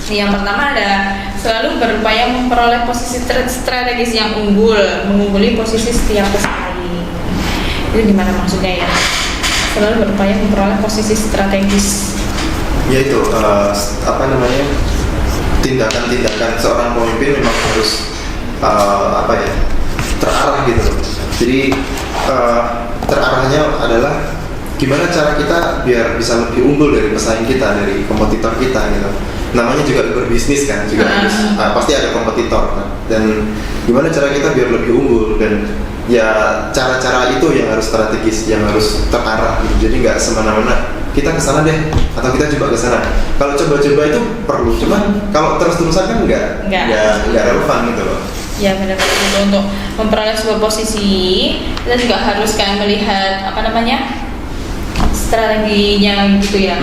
Nih, yang pertama ada selalu berupaya memperoleh posisi strategis yang unggul, mengungguli posisi setiap pesaing. Itu gimana maksudnya ya? Selalu berupaya memperoleh posisi strategis. Yaitu tindakan-tindakan seorang pemimpin memang harus terarah gitu loh. Jadi terarahnya adalah gimana cara kita biar bisa lebih unggul dari pesaing kita, dari kompetitor kita gitu. Namanya juga berbisnis kan, juga harus pasti ada kompetitor kan. Dan gimana cara kita biar lebih unggul, dan ya cara-cara itu yang harus strategis, yang harus terarah gitu. Jadi nggak semena-mena kita kesana deh atau kita coba kesana. Kalau coba-coba itu perlu, cuman kalau terus-terusan kan nggak relevan gitu loh. Ya benar-benar itu untuk memperoleh sebuah posisi kita juga harus kan melihat strateginya gitu ya.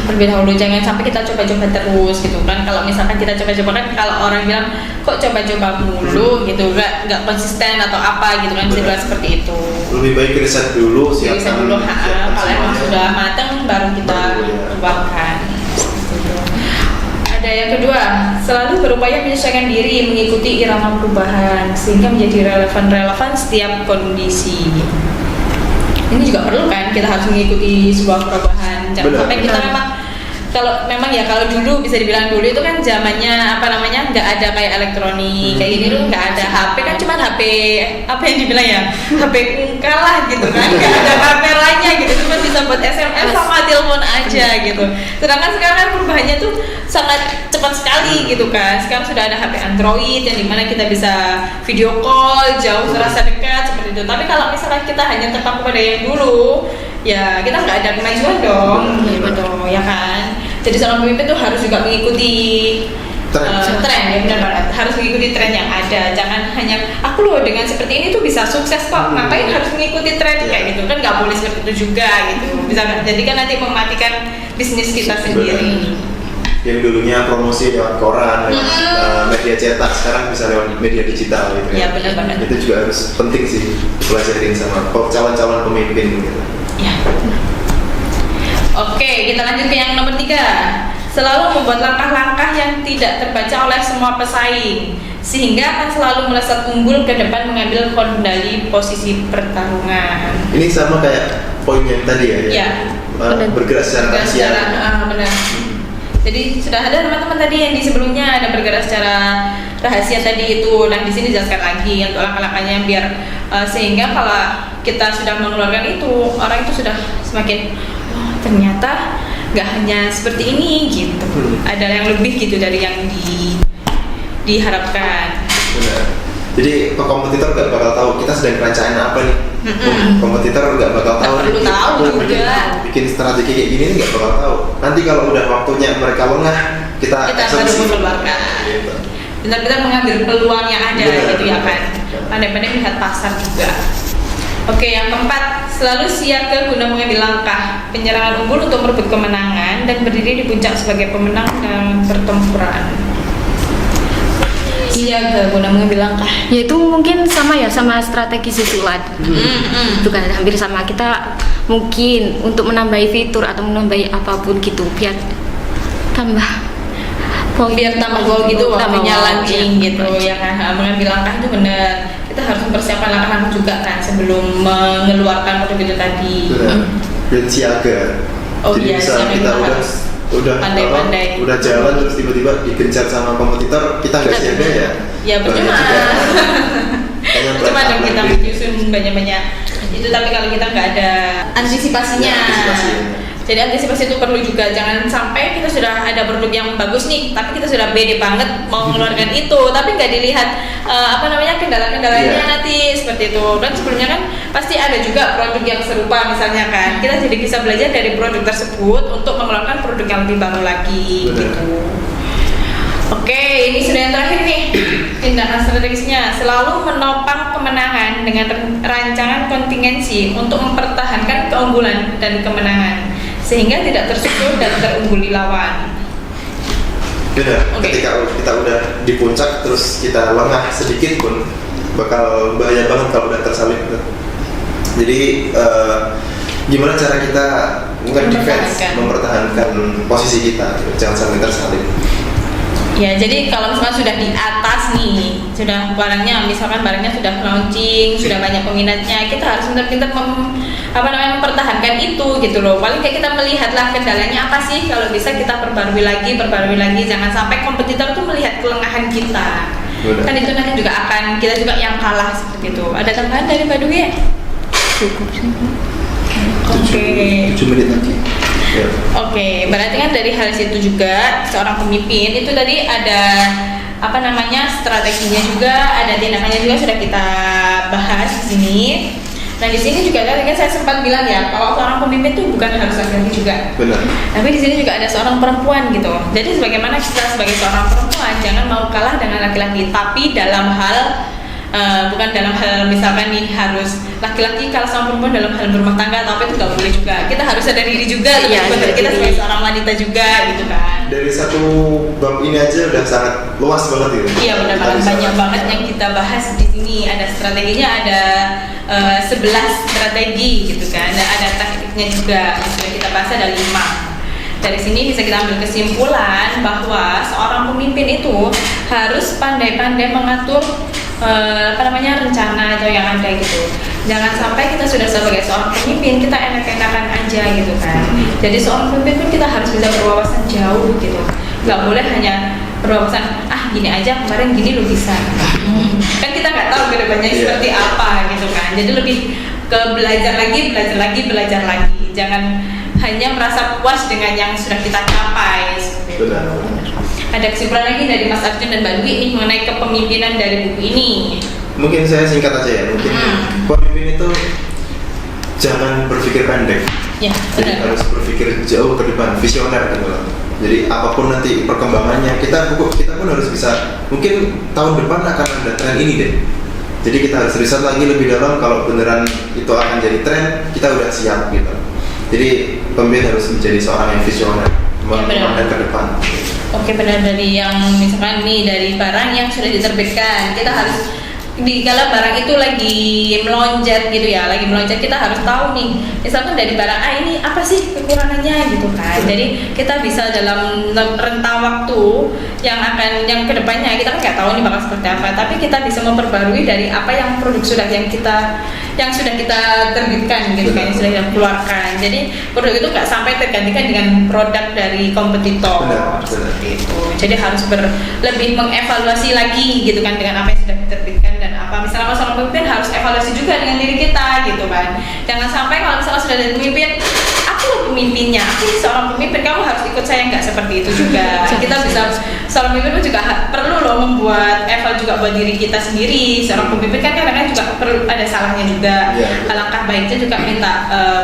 Terlebih dahulu jangan sampai kita coba-coba terus gitu kan. Kalau misalkan kita coba-coba kan, kalau orang bilang kok coba-coba mulu gitu, nggak konsisten atau apa gitu kan, bisa bilang seperti itu. Lebih baik riset dulu, siapkan Dulu, kalau emang sudah matang baru kita kembangkan. Ada yang kedua, selalu berupaya menyesuaikan diri mengikuti irama perubahan sehingga menjadi relevan setiap kondisi. Ini juga perlu kan, kita harus mengikuti sebuah perubahan. Jangan sampai kita kalau dulu bisa dibilang dulu itu kan zamannya nggak ada kayak elektronik kayak gini tuh, nggak ada HP kan, cuma HP apa yang dibilang ya, HP ungkal lah gitu kan, nggak ada kameranya gitu, cuma bisa buat SMS sama telepon aja gitu. Sedangkan sekarang kan perubahannya tuh sangat cepat sekali gitu kan. Sekarang sudah ada HP Android yang dimana kita bisa video call jauh terasa dekat seperti itu. Tapi kalau misalnya kita hanya terpaku pada yang dulu, ya kita nggak ada kemajuan dong, gitu ya kan. Jadi seorang pemimpin tuh harus juga mengikuti tren ya, benar banget. Harus mengikuti tren yang ada. Jangan hanya aku loh dengan seperti ini tuh bisa sukses kok. Ngapain harus mengikuti tren kayak gitu kan? Nggak boleh seperti itu juga gitu. Bisa jadi kan nanti mematikan bisnis kita sendiri. Yang dulunya promosi lewat koran, lewat media cetak, sekarang bisa lewat media digital gitu ya. Benar banget. Itu juga harus penting sih pelajarin sama calon-calon pemimpin gitu. Ya. Oke, kita lanjut ke yang nomor 3. Selalu membuat langkah-langkah yang tidak terbaca oleh semua pesaing, sehingga akan selalu melesat unggul ke depan mengambil kendali posisi pertarungan. Ini sama kayak poin yang tadi ya. Bergerak secara rahasia. Benar. Jadi sudah ada teman-teman tadi yang di sebelumnya ada bergerak secara rahasia tadi itu. Nah di sini jelaskan lagi untuk langkah-langkahnya biar sehingga kalau kita sudah mengeluarkan itu, orang itu sudah semakin ternyata nggak hanya seperti ini gitu. Ada yang lebih gitu dari yang diharapkan. Benar. Jadi kompetitor nggak bakal tahu kita sedang perancangan apa nih. Kompetitor nggak bakal tahu. Perlu tahu juga. Bikin strategi kayak gini nggak bakal tahu. Nanti kalau udah waktunya mereka lengah, kita baru mengeluarkan. Gitu. Benar-benar mengambil peluang yang ada gitu ya kan. Pandai-pandai melihat pasar juga. Oke, yang keempat, selalu siaga guna mengambil langkah penyerangan unggul untuk merebut kemenangan dan berdiri di puncak sebagai pemenang dalam pertempuran. Siaga guna mengambil langkah. Ya itu mungkin sama strategi susulan. Itu kan hampir sama. Kita mungkin untuk menambahi fitur atau menambahi apapun gitu biar tambah gol gitu, waktunya launching gitu ya kan. Mengambil langkah itu benar. Kita harus mempersiapkan langkah juga kan sebelum mengeluarkan produk itu tadi. Dan siaga. Jadi bisa kita udah pandai-pandai udah jalan terus tiba-tiba dikejar sama kompetitor, kita nggak siaga ya? Ya percuma. Cuma dong kita menyusun banyak-banyak itu, tapi kalau kita nggak ada antisipasinya. Jadi antisipasi itu perlu juga, jangan sampai kita sudah ada produk yang bagus nih, tapi kita sudah pede banget mau mengeluarkan itu, tapi nggak dilihat kendala-kendalanya nanti seperti itu. Dan sebelumnya kan pasti ada juga produk yang serupa misalnya kan, kita jadi bisa belajar dari produk tersebut untuk mengeluarkan produk yang lebih baru lagi. Gitu. Oke, ini sudah yang terakhir nih. Tindakan strategisnya selalu menopang kemenangan dengan rancangan kontingensi untuk mempertahankan keunggulan dan kemenangan sehingga tidak tersusul dan terungguli lawan. Benar. Ketika kita udah di puncak terus kita lengah sedikit pun bakal bahaya banget kalau udah tersalib. Jadi gimana cara kita mempertahankan posisi kita, jangan sampai tersalib. Ya, jadi kalau misalkan sudah di atas nih, sudah misalkan barangnya sudah launching, sudah banyak peminatnya, kita harus benar-benar mempertahankan itu gitu loh. Paling kayak kita melihatlah kendalanya apa sih, kalau bisa kita perbarui lagi, jangan sampai kompetitor tuh melihat kelengahan kita. Benar. Kan itu nanti juga akan kita juga yang kalah seperti itu. Ada tambahan dari Mbak Dwi? Cukup sih. Oke. 7 menit lagi. Ya. Oke, berarti kan dari hal situ juga seorang pemimpin itu tadi ada strateginya juga, ada tindakannya juga sudah kita bahas di sini. Nah di sini juga tadi kan saya sempat bilang ya kalau seorang pemimpin itu bukan harus laki-laki juga. Benar. Tapi di sini juga ada seorang perempuan gitu. Jadi sebagaimana kita sebagai seorang perempuan jangan mau kalah dengan laki-laki, tapi dalam hal bukan dalam hal misalkan nih harus laki-laki kalah sama perempuan dalam hal berumah tangga atau apa, itu nggak boleh juga. Kita harus sadar diri juga, sebenarnya kita sebagai seorang wanita juga gitu kan. Dari satu bab ini aja udah sangat luas banget gitu. Iya benar banget, banyak banget yang kita bahas di sini. Ada strateginya, ada 11 strategi gitu kan. Ada taktiknya juga yang sudah kita bahas, ada 5. Dari sini bisa kita ambil kesimpulan bahwa seorang pemimpin itu harus pandai-pandai mengatur rencana atau yang ada gitu. Jangan sampai kita sudah sebagai seorang pemimpin kita enak-enakan aja gitu kan. Jadi seorang pemimpin pun kita harus bisa berwawasan jauh gitu. Nggak boleh hanya berwawasan gini aja kemarin gini lo bisa. Kan kita nggak tahu kedepannya seperti apa gitu kan. Jadi lebih ke belajar lagi. Jangan hanya merasa puas dengan yang sudah kita capai. Benar. Ada kesimpulan lagi dari Mas Arjun dan Mbak Dwi ini mengenai kepemimpinan dari buku ini? Mungkin saya singkat aja ya. Mungkin pemimpin itu jangan berpikir pendek. Ya, Jadi benar. harus berpikir jauh ke depan, visioner gitu loh. Jadi apapun nanti perkembangannya, kita pun harus bisa. Mungkin tahun depan akan ada tren ini deh. Jadi kita harus riset lagi lebih dalam, kalau beneran itu akan jadi tren, kita udah siap gitu. Jadi pemimpin harus menjadi seorang yang visioner, memandang ke depan. Oke, benar. Dari yang misalkan nih dari barang yang sudah diterbitkan, kita harus kalau barang itu lagi melonjak gitu ya, kita harus tahu nih misalkan dari barang A ini apa sih kekurangannya gitu kan. Jadi kita bisa dalam rentang waktu yang kedepannya kita kan nggak tahu nih bakal seperti apa, tapi kita bisa memperbarui dari apa yang produk yang sudah kita terbitkan gitu kan, yang sudah kita keluarkan. Jadi produk itu nggak sampai tergantikan dengan produk dari kompetitor. Benar. Seperti itu. Jadi harus lebih mengevaluasi lagi gitu kan dengan apa yang sudah diterbitkan dan apa. Misalnya kalau seorang pemimpin harus evaluasi juga dengan diri kita gitu kan. Jangan sampai kalau misalnya sudah jadi pemimpin, aku pemimpinnya, aku seorang pemimpin, kamu harus ikut saya, nggak seperti itu juga. Kita bisa seorang pemimpin pun juga perlu loh membuat eval juga buat diri kita sendiri. Seorang pemimpin kan kadang-kadang juga perlu ada salahnya juga. Alangkah baiknya juga minta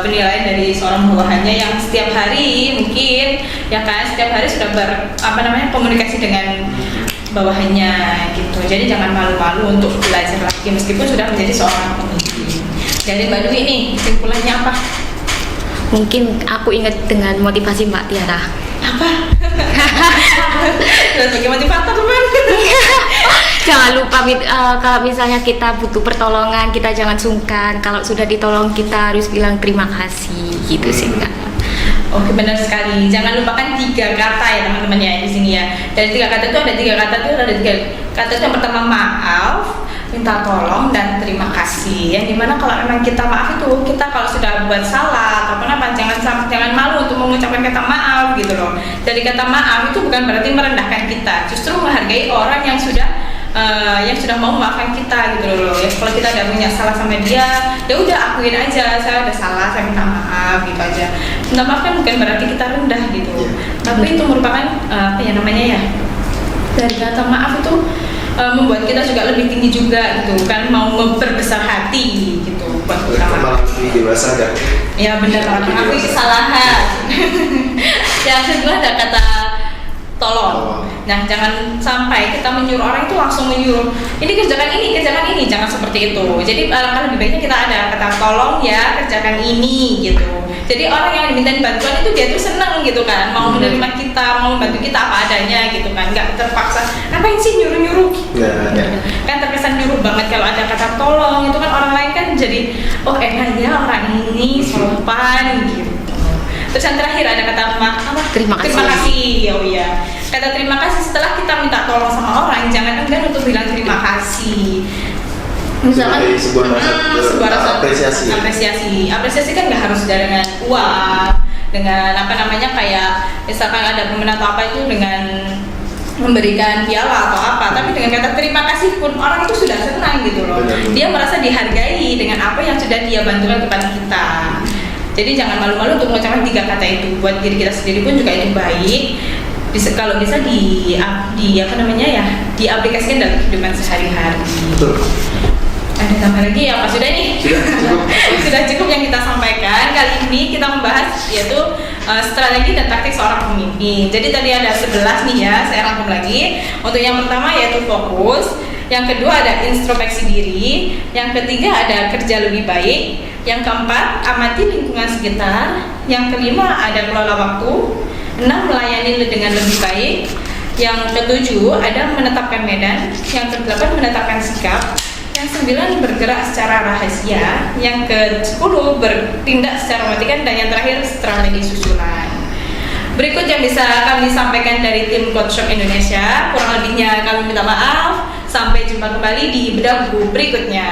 penilaian dari seorang bawahannya yang setiap hari mungkin ya kan setiap hari sudah komunikasi dengan bawahannya gitu. Jadi jangan malu-malu untuk belajar lagi meskipun sudah menjadi seorang pemimpin. Dari Mbak Dwi ini kesimpulannya apa? Mungkin aku ingat dengan motivasi Mbak Tiara. Apa? Dan sebagai motivator teman. Jangan lupa kalau misalnya kita butuh pertolongan, kita jangan sungkan. Kalau sudah ditolong kita harus bilang terima kasih gitu sih Kak. Oke, benar sekali. Jangan lupakan 3 kata ya teman-teman ya di sini ya. Dari 3 kata itu ada 3 kata itu yang pertama maaf, minta tolong, dan terima kasih. Yang dimana kalau memang kita maaf itu, kita kalau sudah buat salah atau apa, jangan malu untuk mengucapkan kata maaf gitu loh. Dari kata maaf itu bukan berarti merendahkan kita, justru menghargai orang yang sudah mau memaafkan kita gitu loh. Ya, kalau kita ada punya salah sama dia, ya udah akuin aja, saya ada salah, saya minta maaf gitu aja. Minta maaf kan bukan berarti kita rendah gitu, tapi itu merupakan dari kata maaf itu membuat kita juga lebih tinggi juga gitu kan, mau memperbesar hati gitu buat kita. Malah lebih dewasa kan? Ya benar banget, mengakui kesalahan. Yang kedua ada kata tolong. Nah, jangan sampai kita menyuruh orang itu langsung menyuruh ini kerjakan ini, jangan seperti itu. Jadi alangkah lebih baiknya kita ada kata tolong ya, kerjakan ini gitu. Jadi orang yang dimintain bantuan itu dia tuh seneng gitu kan, mau menerima kita, mau membantu kita apa adanya gitu kan, nggak terpaksa. Ngapain sih nyuruh-nyuruh? Kan terkesan nyuruh banget. Kalau ada kata tolong itu kan orang lain kan jadi enak ya orang ini sopan gitu. Terus yang terakhir ada kata terima kasih. Oh iya. kata terima kasih setelah kita minta tolong sama orang, jangan enggan untuk bilang terima kasih. Misalkan sebuah rasa apresiasi. Apresiasi kan nggak harus dengan uang, dengan apa namanya kayak misalkan ada pemenang atau apa itu dengan memberikan piala atau apa, tapi dengan kata terima kasih pun orang itu sudah senang gitu loh. Dia merasa dihargai dengan apa yang sudah dia bantukan kepada kita. Jadi jangan malu-malu untuk mengucapkan 3 kata itu. Buat diri kita sendiri pun juga itu baik. Kalau bisa di apa namanya ya, diaplikasikan dalam kehidupan sehari-hari. Betul. Ada tambah lagi ya, Pak? Sudah nih? Sudah cukup yang kita sampaikan. Kali ini kita membahas yaitu strategi dan taktik seorang pemimpin. Jadi tadi ada 11 nih ya, saya rangkum lagi. Untuk yang pertama yaitu fokus, yang kedua ada introspeksi diri, yang ketiga ada kerja lebih baik, yang keempat amati lingkungan sekitar, yang kelima ada kelola waktu, 6 melayani dengan lebih baik, yang ketujuh ada menetapkan medan, yang kedelapan menetapkan sikap, yang 9 bergerak secara rahasia, yang ke-10 bertindak secara mematikan, dan yang terakhir strategi susulan. Berikut yang bisa kami sampaikan dari tim Coach Shop Indonesia. Kurang lebihnya kami minta maaf. Sampai jumpa kembali di bedah buku berikutnya.